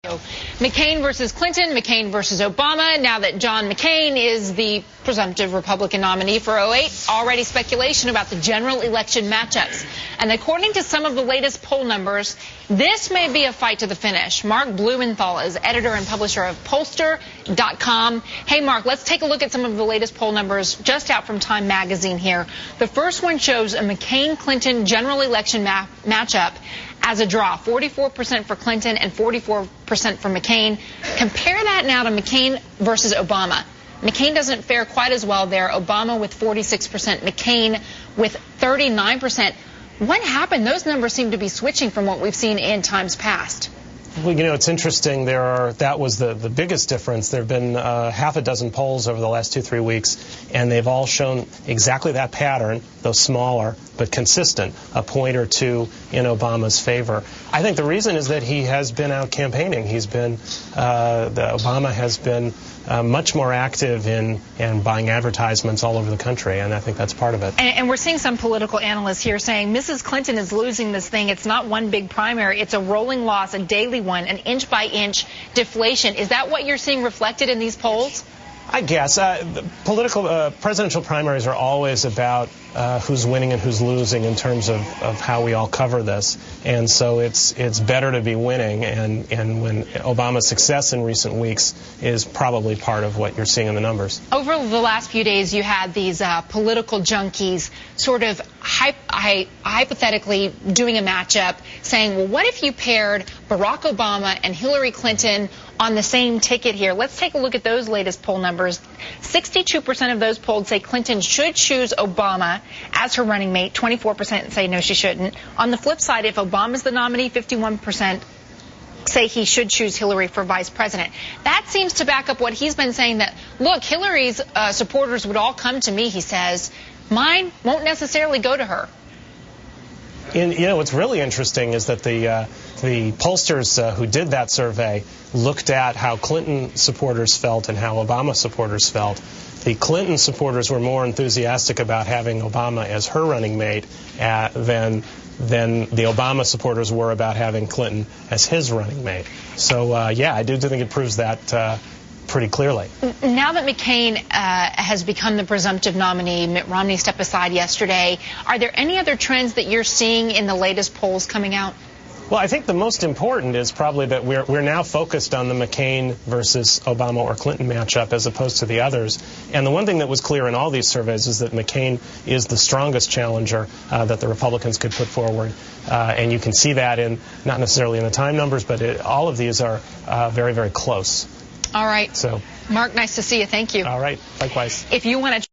McCain versus Clinton, McCain versus Obama. Now that John McCain is the presumptive Republican nominee for 2008, already speculation about the general election matchups. And according to some of the latest poll numbers, this may be a fight to the finish. Mark Blumenthal is editor and publisher of pollster.com. Hey, Mark, let's take a look at some of the latest poll numbers just out from Time magazine here. The first one shows a McCain-Clinton general election matchup as a draw, 44% for Clinton and 44% for McCain. Compare that now to McCain versus Obama. McCain doesn't fare quite as well there. Obama with 46%, McCain with 39%. What happened? Those numbers seem to be switching from what we've seen in times past. Well, you know, it's interesting. That was the biggest difference. There have been half a dozen polls over the last 2-3 weeks, and they've all shown exactly that pattern, though smaller, but consistent, a point or two in Obama's favor. I think the reason is that he has been out campaigning. Obama has been much more active in buying advertisements all over the country, and I think that's part of it. And we're seeing some political analysts here saying Mrs. Clinton is losing this thing. It's not one big primary. It's a rolling loss, a daily one, an inch-by-inch deflation. Is that what you're seeing reflected in these polls? I guess. Presidential primaries are always about who's winning and who's losing in terms of how we all cover this. And so it's better to be winning, and when Obama's success in recent weeks is probably part of what you're seeing in the numbers. Over the last few days, you had these political junkies sort of hypothetically doing a matchup, saying, well, what if you paired Barack Obama and Hillary Clinton on the same ticket here? Let's take a look at those latest poll numbers. 62% of those polled say Clinton should choose Obama as her running mate. 24% say no, she shouldn't. On the flip side, if Obama's the nominee, 51% say he should choose Hillary for vice president. That seems to back up what he's been saying, that, look, Hillary's supporters would all come to me, he says. Mine won't necessarily go to her. You know, what's really interesting is that the pollsters who did that survey looked at how Clinton supporters felt and how Obama supporters felt. The Clinton supporters were more enthusiastic about having Obama as her running mate than the Obama supporters were about having Clinton as his running mate. So, yeah, I do think it proves that pretty clearly. Now that McCain has become the presumptive nominee, Mitt Romney stepped aside yesterday, are there any other trends that you're seeing in the latest polls coming out? Well, I think the most important is probably that we're now focused on the McCain versus Obama or Clinton matchup as opposed to the others. And the one thing that was clear in all these surveys is that McCain is the strongest challenger that the Republicans could put forward. And you can see that in, not necessarily in the time numbers, but all of these are very, very close. All right. So, Mark, nice to see you. Thank you. All right. Likewise. If you want to